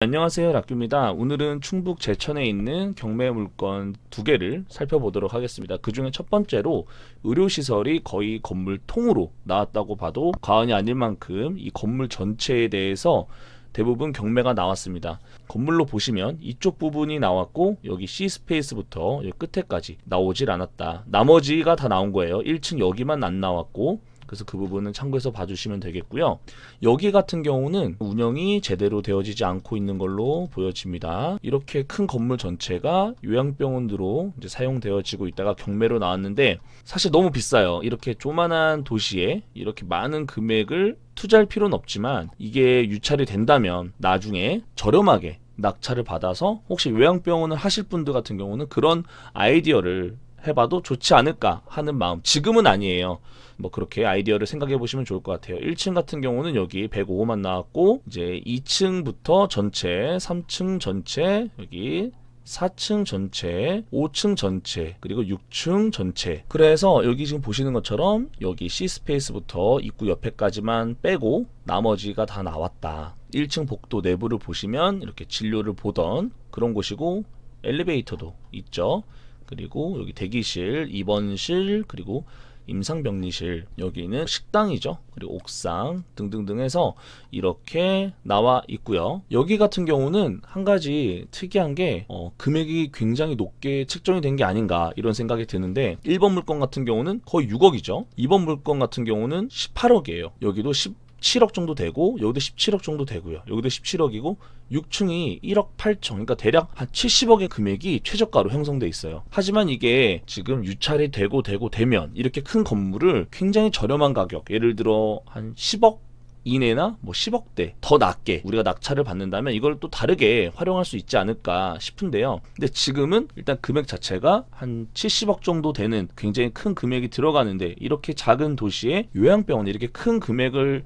안녕하세요, 락규입니다. 오늘은 충북 제천에 있는 경매 물건 두 개를 살펴보도록 하겠습니다. 그 중에 첫 번째로 의료시설이 거의 건물 통으로 나왔다고 봐도 과언이 아닐 만큼 이 건물 전체에 대해서 대부분 경매가 나왔습니다. 건물로 보시면 이쪽 부분이 나왔고 여기 C스페이스부터 여기 끝에까지 나오질 않았다. 나머지가 다 나온 거예요. 1층 여기만 안 나왔고, 그래서 그 부분은 참고해서 봐주시면 되겠고요. 여기 같은 경우는 운영이 제대로 되어지지 않고 있는 걸로 보여집니다. 이렇게 큰 건물 전체가 요양병원으로 이제 사용되어지고 있다가 경매로 나왔는데 사실 너무 비싸요. 이렇게 조만한 도시에 이렇게 많은 금액을 투자할 필요는 없지만 이게 유찰이 된다면 나중에 저렴하게 낙찰을 받아서 혹시 요양병원을 하실 분들 같은 경우는 그런 아이디어를 해봐도 좋지 않을까 하는 마음. 지금은 아니에요. 뭐 그렇게 아이디어를 생각해 보시면 좋을 것 같아요. 1층 같은 경우는 여기 105만 나왔고, 이제 2층부터 전체, 3층 전체, 여기 4층 전체, 5층 전체, 그리고 6층 전체. 그래서 여기 지금 보시는 것처럼 여기 C스페이스부터 입구 옆에까지만 빼고 나머지가 다 나왔다. 1층 복도 내부를 보시면 이렇게 진료를 보던 그런 곳이고, 엘리베이터도 있죠. 그리고 여기 대기실, 입원실, 그리고 임상병리실, 여기는 식당이죠. 그리고 옥상 등등등 해서 이렇게 나와 있고요. 여기 같은 경우는 한 가지 특이한 게 금액이 굉장히 높게 책정이 된 게 아닌가 이런 생각이 드는데, 1번 물건 같은 경우는 거의 6억이죠. 2번 물건 같은 경우는 18억이에요. 여기도 17억 정도 되고 여기도 17억 정도 되고요. 여기도 17억이고 6층이 1억 8천, 그러니까 대략 한 70억의 금액이 최저가로 형성돼 있어요. 하지만 이게 지금 유찰이 되면 이렇게 큰 건물을 굉장히 저렴한 가격, 예를 들어 한 10억 이내나 뭐 10억대 더 낮게 우리가 낙찰을 받는다면 이걸 또 다르게 활용할 수 있지 않을까 싶은데요. 근데 지금은 일단 금액 자체가 한 70억 정도 되는 굉장히 큰 금액이 들어가는데, 이렇게 작은 도시에 요양병원이 이렇게 큰 금액을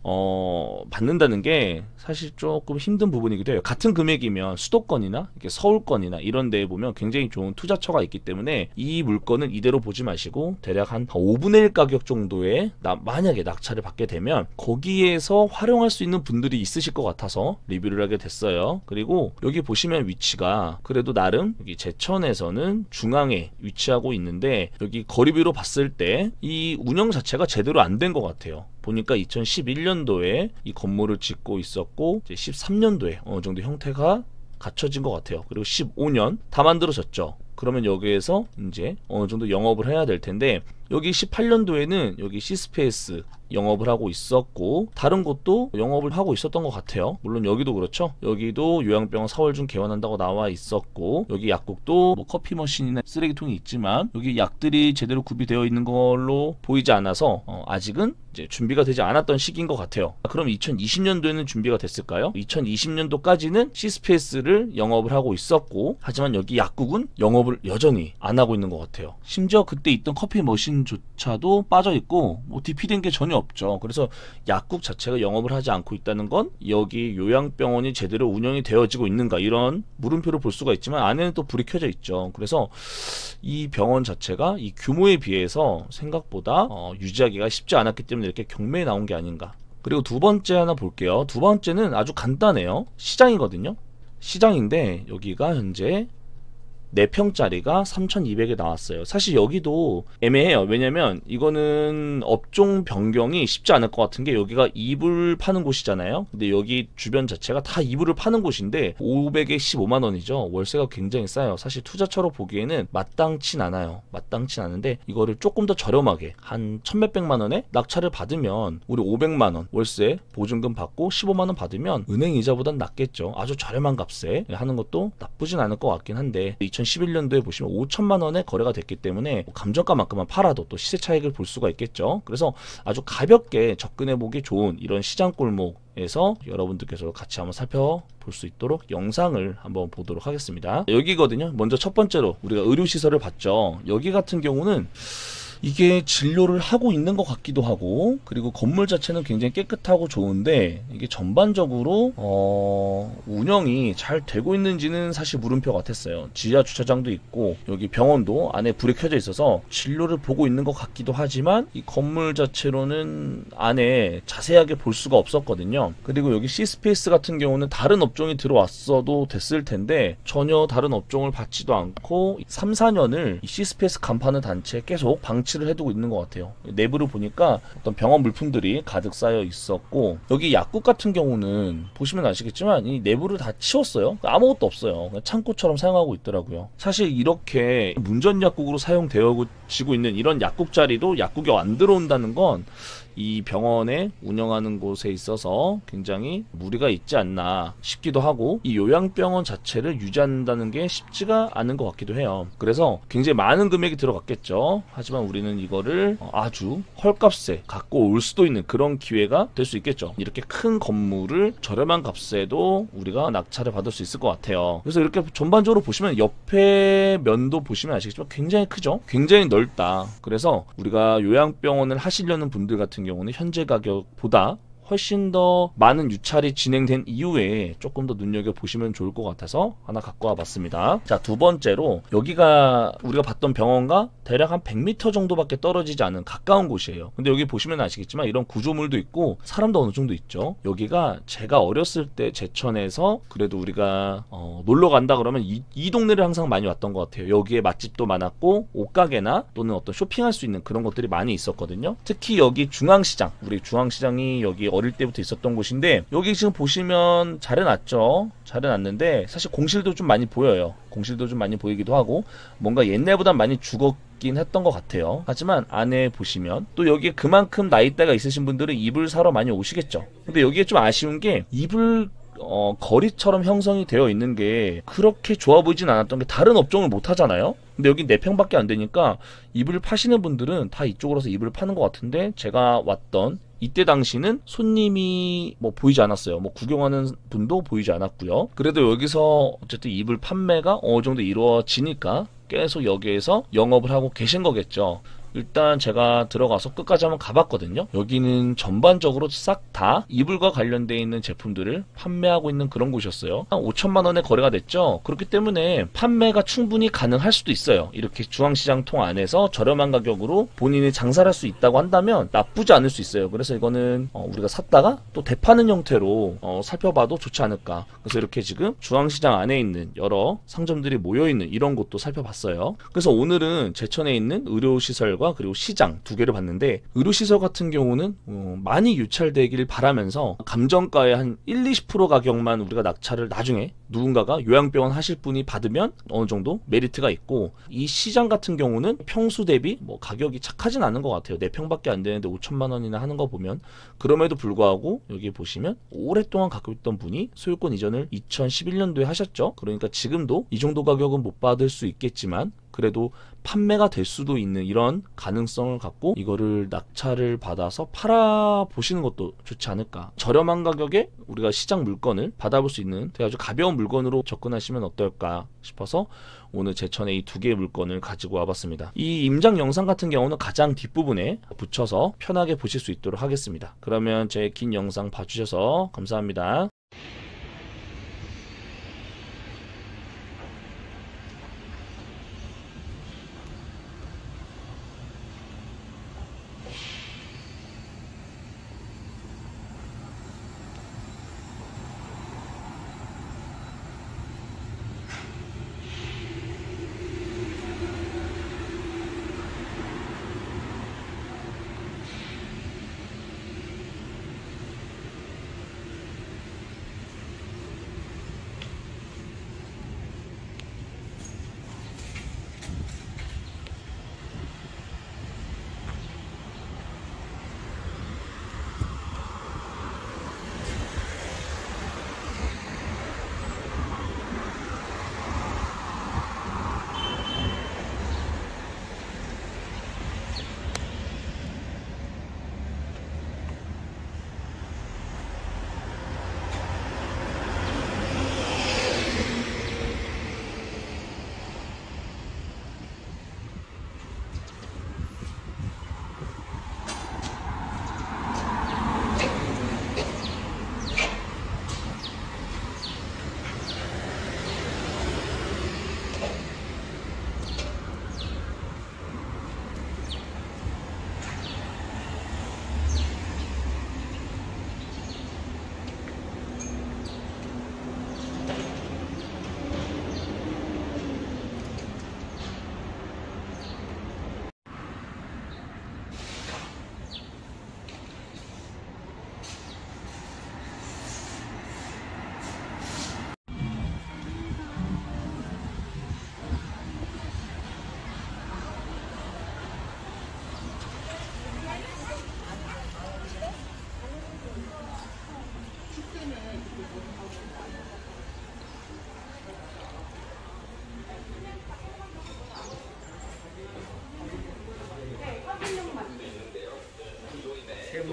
받는다는 게 사실 조금 힘든 부분이기도 해요. 같은 금액이면 수도권이나 이렇게 서울권이나 이런 데에 보면 굉장히 좋은 투자처가 있기 때문에 이 물건은 이대로 보지 마시고 대략 한 5분의 1 가격 정도에 만약에 낙찰을 받게 되면 거기에서 활용할 수 있는 분들이 있으실 것 같아서 리뷰를 하게 됐어요. 그리고 여기 보시면 위치가 그래도 나름 여기 제천에서는 중앙에 위치하고 있는데, 여기 거리비로 봤을 때 이 운영 자체가 제대로 안 된 것 같아요. 보니까 2011년도에 이 건물을 짓고 있었고 이제 13년도에 어느 정도 형태가 갖춰진 것 같아요. 그리고 15년 다 만들어졌죠. 그러면 여기에서 이제 어느 정도 영업을 해야 될 텐데, 여기 18년도에는 여기 C스페이스 영업을 하고 있었고 다른 곳도 영업을 하고 있었던 것 같아요. 물론 여기도 그렇죠. 여기도 요양병원 4월 중 개원한다고 나와 있었고, 여기 약국도 뭐 커피 머신이나 쓰레기통이 있지만 여기 약들이 제대로 구비되어 있는 걸로 보이지 않아서 아직은 이제 준비가 되지 않았던 시기인 것 같아요. 그럼 2020년도에는 준비가 됐을까요? 2020년도까지는 C스페이스를 영업을 하고 있었고, 하지만 여기 약국은 영업을 여전히 안 하고 있는 것 같아요. 심지어 그때 있던 커피 머신조차도 빠져 있고 뭐 DP된 게 전혀 없죠. 그래서 약국 자체가 영업을 하지 않고 있다는 건 여기 요양병원이 제대로 운영이 되어지고 있는가, 이런 물음표를 볼 수가 있지만 안에는 또 불이 켜져 있죠. 그래서 이 병원 자체가 이 규모에 비해서 생각보다 유지하기가 쉽지 않았기 때문에 이렇게 경매에 나온 게 아닌가. 그리고 두 번째 하나 볼게요. 두 번째는 아주 간단해요. 시장이거든요. 시장인데 여기가 현재 4평짜리가 3,200에 나왔어요. 사실 여기도 애매해요. 왜냐면 이거는 업종 변경이 쉽지 않을 것 같은 게, 여기가 이불 파는 곳이잖아요. 근데 여기 주변 자체가 다 이불을 파는 곳인데 500에 15만원이죠. 월세가 굉장히 싸요. 사실 투자처로 보기에는 마땅치 않아요. 마땅치 않은데 이거를 조금 더 저렴하게 한 1,몇백만원에 낙찰을 받으면 우리 500만원 월세 보증금 받고 15만원 받으면 은행 이자보단 낫겠죠. 아주 저렴한 값에 하는 것도 나쁘진 않을 것 같긴 한데, 2011년도에 보시면 5천만 원에 거래가 됐기 때문에 감정가만큼만 팔아도 또 시세 차익을 볼 수가 있겠죠. 그래서 아주 가볍게 접근해보기 좋은 이런 시장 골목에서 여러분들께서 같이 한번 살펴볼 수 있도록 영상을 한번 보도록 하겠습니다. 여기거든요. 먼저 첫 번째로 우리가 의료시설을 봤죠. 여기 같은 경우는 이게 진료를 하고 있는 것 같기도 하고, 그리고 건물 자체는 굉장히 깨끗하고 좋은데 이게 전반적으로 운영이 잘 되고 있는지는 사실 물음표 같았어요. 지하 주차장도 있고 여기 병원도 안에 불이 켜져 있어서 진료를 보고 있는 것 같기도 하지만 이 건물 자체로는 안에 자세하게 볼 수가 없었거든요. 그리고 여기 C스페이스 같은 경우는 다른 업종이 들어왔어도 됐을 텐데 전혀 다른 업종을 받지도 않고 3, 4년을 이 C스페이스 간파하는 단체에 계속 방치를 해두고 있는 것 같아요. 내부를 보니까 어떤 병원 물품들이 가득 쌓여 있었고, 여기 약국 같은 경우는 보시면 아시겠지만 이 내부를 다 치웠어요. 아무것도 없어요. 그냥 창고처럼 사용하고 있더라고요. 사실 이렇게 문전약국으로 사용되어지고 있는 이런 약국 자리도 약국이 안 들어온다는 건 이 병원에 운영하는 곳에 있어서 굉장히 무리가 있지 않나 싶기도 하고, 이 요양병원 자체를 유지한다는 게 쉽지가 않은 것 같기도 해요. 그래서 굉장히 많은 금액이 들어갔겠죠. 하지만 우리는 이거를 아주 헐값에 갖고 올 수도 있는 그런 기회가 될 수 있겠죠. 이렇게 큰 건물을 저렴한 값에도 우리가 낙찰을 받을 수 있을 것 같아요. 그래서 이렇게 전반적으로 보시면 옆에 면도 보시면 아시겠지만 굉장히 크죠. 굉장히 넓다. 그래서 우리가 요양병원을 하시려는 분들 같은 경우는 현재 가격보다 훨씬 더 많은 유찰이 진행된 이후에 조금 더 눈여겨보시면 좋을 것 같아서 하나 갖고 와봤습니다. 자, 두 번째로 여기가 우리가 봤던 병원과 대략 한 100m 정도밖에 떨어지지 않은 가까운 곳이에요. 근데 여기 보시면 아시겠지만 이런 구조물도 있고 사람도 어느 정도 있죠. 여기가 제가 어렸을 때 제천에서 그래도 우리가 놀러 간다 그러면 이 동네를 항상 많이 왔던 것 같아요. 여기에 맛집도 많았고 옷가게나 또는 어떤 쇼핑할 수 있는 그런 것들이 많이 있었거든요. 특히 여기 중앙시장, 우리 중앙시장이 여기 어릴 때부터 있었던 곳인데 여기 지금 보시면 잘 해놨죠. 잘 해놨는데 사실 공실도 좀 많이 보여요. 공실도 좀 많이 보이기도 하고 뭔가 옛날보다 많이 죽었긴 했던 것 같아요. 하지만 안에 보시면 또 여기에 그만큼 나이대가 있으신 분들은 이불 사러 많이 오시겠죠. 근데 여기에 좀 아쉬운 게 이불 거리처럼 형성이 되어 있는 게 그렇게 좋아 보이진 않았던 게 다른 업종을 못 하잖아요. 근데 여기 4평밖에 안 되니까 이불을 파시는 분들은 다 이쪽으로 서 이불을 파는 것 같은데, 제가 왔던 이때 당시는 손님이 뭐 보이지 않았어요. 뭐 구경하는 분도 보이지 않았고요. 그래도 여기서 어쨌든 이불 판매가 어느 정도 이루어지니까 계속 여기에서 영업을 하고 계신 거겠죠. 일단 제가 들어가서 끝까지 한번 가봤거든요. 여기는 전반적으로 싹 다 이불과 관련되어 있는 제품들을 판매하고 있는 그런 곳이었어요. 한 5천만 원의 거래가 됐죠. 그렇기 때문에 판매가 충분히 가능할 수도 있어요. 이렇게 중앙시장 통 안에서 저렴한 가격으로 본인이 장사를 할 수 있다고 한다면 나쁘지 않을 수 있어요. 그래서 이거는 우리가 샀다가 또 되파는 형태로 살펴봐도 좋지 않을까. 그래서 이렇게 지금 중앙시장 안에 있는 여러 상점들이 모여있는 이런 곳도 살펴봤어요. 그래서 오늘은 제천에 있는 의료시설과 그리고 시장 두 개를 봤는데, 의료시설 같은 경우는 많이 유찰되기를 바라면서 감정가의 한 1, 20% 가격만 우리가 낙찰을 나중에 누군가가 요양병원 하실 분이 받으면 어느 정도 메리트가 있고, 이 시장 같은 경우는 평수 대비 뭐 가격이 착하진 않은 것 같아요. 4평밖에 안 되는데 5천만 원이나 하는 거 보면, 그럼에도 불구하고 여기 보시면 오랫동안 갖고 있던 분이 소유권 이전을 2011년도에 하셨죠. 그러니까 지금도 이 정도 가격은 못 받을 수 있겠지만 그래도 판매가 될 수도 있는 이런 가능성을 갖고 이거를 낙찰을 받아서 팔아보시는 것도 좋지 않을까. 저렴한 가격에 우리가 시장 물건을 받아볼 수 있는 되게 아주 가벼운 물건으로 접근하시면 어떨까 싶어서 오늘 제천에 이 두 개의 물건을 가지고 와봤습니다. 이 임장 영상 같은 경우는 가장 뒷부분에 붙여서 편하게 보실 수 있도록 하겠습니다. 그러면 제 긴 영상 봐주셔서 감사합니다.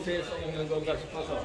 옷에 써먹는 건가 싶어서